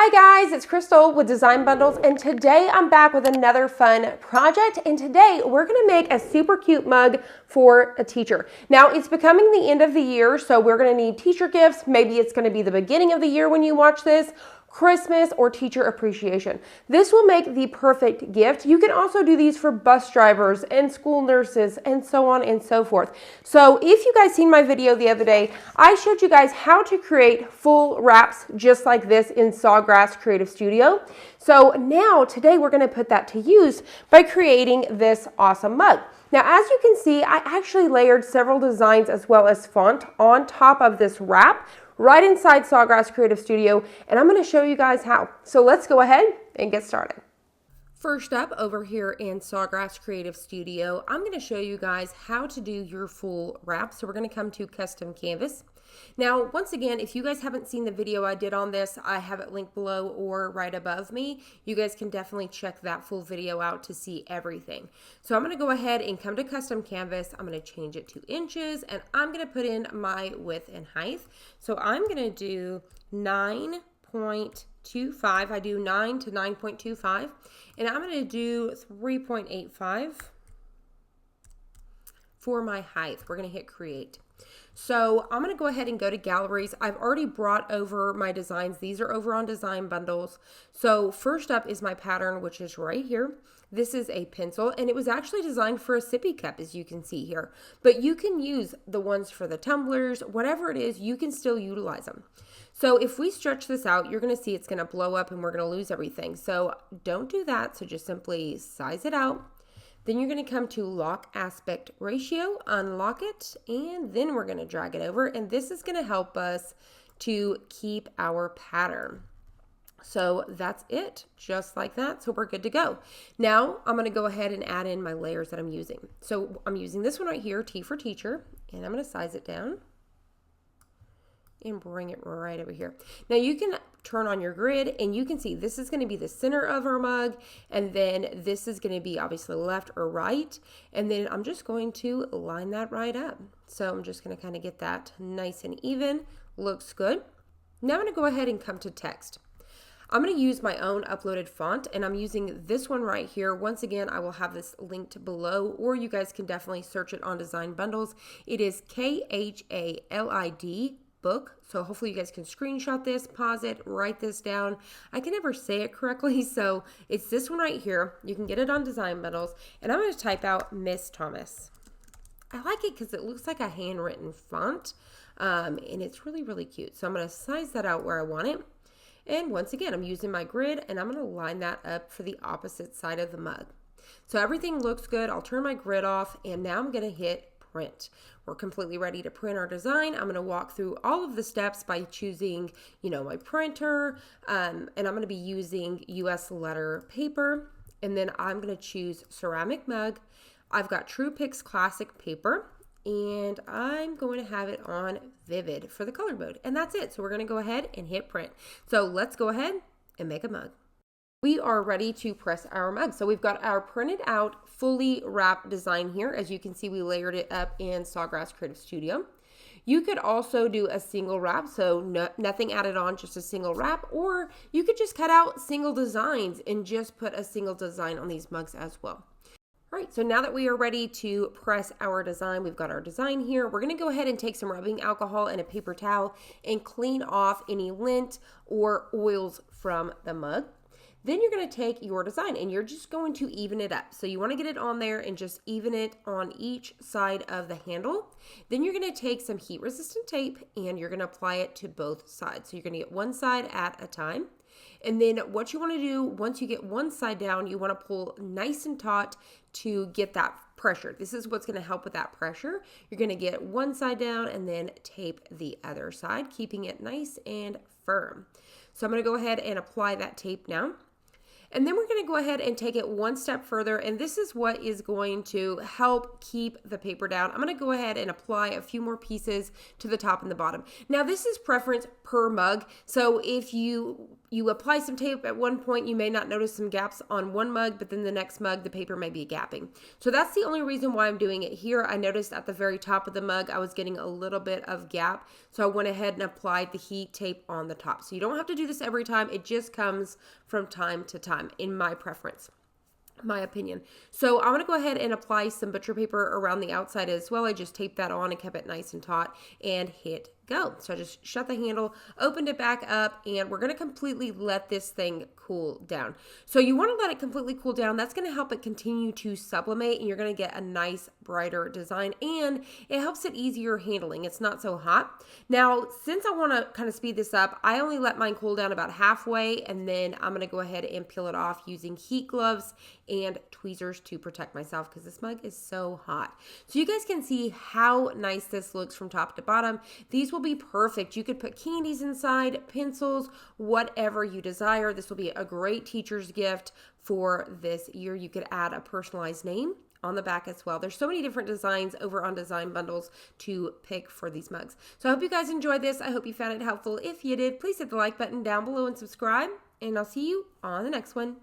Hi guys, it's Crystal with Design Bundles, and today I'm back with another fun project. And today we're gonna make a super cute mug for a teacher. Now it's becoming the end of the year, so we're gonna need teacher gifts. Maybe it's gonna be the beginning of the year when you watch this, Christmas, or teacher appreciation. This will make the perfect gift. You can also do these for bus drivers and school nurses and so on and so forth. So if you guys seen my video the other day, I showed you guys how to create full wraps just like this in Sawgrass Creative Studio. So now today we're going to put that to use by creating this awesome mug. Now, as you can see, I actually layered several designs as well as font on top of this wrap right inside Sawgrass Creative Studio, and I'm going to show you guys how. So let's go ahead and get started. First up, over here in Sawgrass Creative Studio, I'm going to show you guys how to do your full wrap. So we're going to come to Custom Canvas. Now, once again, if you guys haven't seen the video I did on this, I have it linked below or right above me. You guys can definitely check that full video out to see everything. So I'm going to go ahead and come to Custom Canvas. I'm going to change it to inches, and I'm going to put in my width and height. So I'm going to do 9.25. I do 9 to 9.25, and I'm going to do 3.85 for my height. We're going to hit create. So I'm going to go ahead and go to galleries. I've already brought over my designs. These are over on Design Bundles. So first up is my pattern, which is right here. This is a pencil, and it was actually designed for a sippy cup, as you can see here. But you can use the ones for the tumblers, whatever it is, you can still utilize them. So if we stretch this out, you're going to see it's going to blow up and we're going to lose everything. So don't do that. So just simply size it out. Then you're going to come to lock aspect ratio, unlock it, and then we're going to drag it over. And this is going to help us to keep our pattern. So that's it, just like that. So we're good to go. Now I'm going to go ahead and add in my layers that I'm using. So I'm using this one right here, T for teacher, and I'm going to size it down and bring it right over here. Now you can turn on your grid and you can see this is going to be the center of our mug, and then this is going to be obviously left or right, and then I'm just going to line that right up. So I'm just going to kind of get that nice and even. Looks good. Now I'm going to go ahead and come to text. I'm going to use my own uploaded font, and I'm using this one right here. Once again, I will have this linked below, or you guys can definitely search it on Design Bundles. It is KHALID book. So hopefully you guys can screenshot this, pause it, write this down. I can never say it correctly, so it's this one right here. You can get it on Design Bundles, and I'm going to type out Miss Thomas. I like it because it looks like a handwritten font, and it's really, really cute. So I'm going to size that out where I want it. And once again, I'm using my grid, and I'm going to line that up for the opposite side of the mug. So everything looks good. I'll turn my grid off, and now I'm going to hit print. We're completely ready to print our design. I'm going to walk through all of the steps by choosing, my printer, and I'm going to be using US letter paper, and then I'm going to choose ceramic mug. I've got True Pix Classic paper, and I'm going to have it on Vivid for the color mode, and that's it. So we're going to go ahead and hit print. So let's go ahead and make a mug. We are ready to press our mug. So we've got our printed out, fully wrapped design here. As you can see, we layered it up in Sawgrass Creative Studio. You could also do a single wrap, so nothing added on, just a single wrap, or you could just cut out single designs and just put a single design on these mugs as well. All right, so now that we are ready to press our design, we've got our design here. We're going to go ahead and take some rubbing alcohol and a paper towel and clean off any lint or oils from the mug. Then you're going to take your design and you're just going to even it up. So you want to get it on there and just even it on each side of the handle. Then you're going to take some heat resistant tape and you're going to apply it to both sides. So you're going to get one side at a time. And then what you want to do, once you get one side down, you want to pull nice and taut to get that pressure. This is what's going to help with that pressure. You're going to get one side down and then tape the other side, keeping it nice and firm. So I'm going to go ahead and apply that tape now. And then we're going to go ahead and take it one step further, and this is what is going to help keep the paper down. I'm going to go ahead and apply a few more pieces to the top and the bottom. Now, this is preference per mug, so if you you apply some tape at one point, you may not notice some gaps on one mug, but then the next mug, the paper may be gapping. So that's the only reason why I'm doing it here. I noticed at the very top of the mug, I was getting a little bit of gap. So I went ahead and applied the heat tape on the top. So you don't have to do this every time. It just comes from time to time, in my preference. My opinion. So I'm going to go ahead and apply some butcher paper around the outside as well. I just taped that on and kept it nice and taut and hit go. So I just shut the handle, opened it back up, and we're going to completely let this thing cool down. So you want to let it completely cool down. That's going to help it continue to sublimate, and you're going to get a nice, brighter design, and it helps it easier handling. It's not so hot. Now, since I want to kind of speed this up, I only let mine cool down about halfway, and then I'm going to go ahead and peel it off using heat gloves and tweezers to protect myself because this mug is so hot. So you guys can see how nice this looks from top to bottom. These will be perfect. You could put candies inside, pencils, whatever you desire. This will be a great teacher's gift for this year. You could add a personalized name on the back as well. There's so many different designs over on Design Bundles to pick for these mugs. So I hope you guys enjoyed this. I hope you found it helpful. If you did, please hit the like button down below and subscribe, and I'll see you on the next one.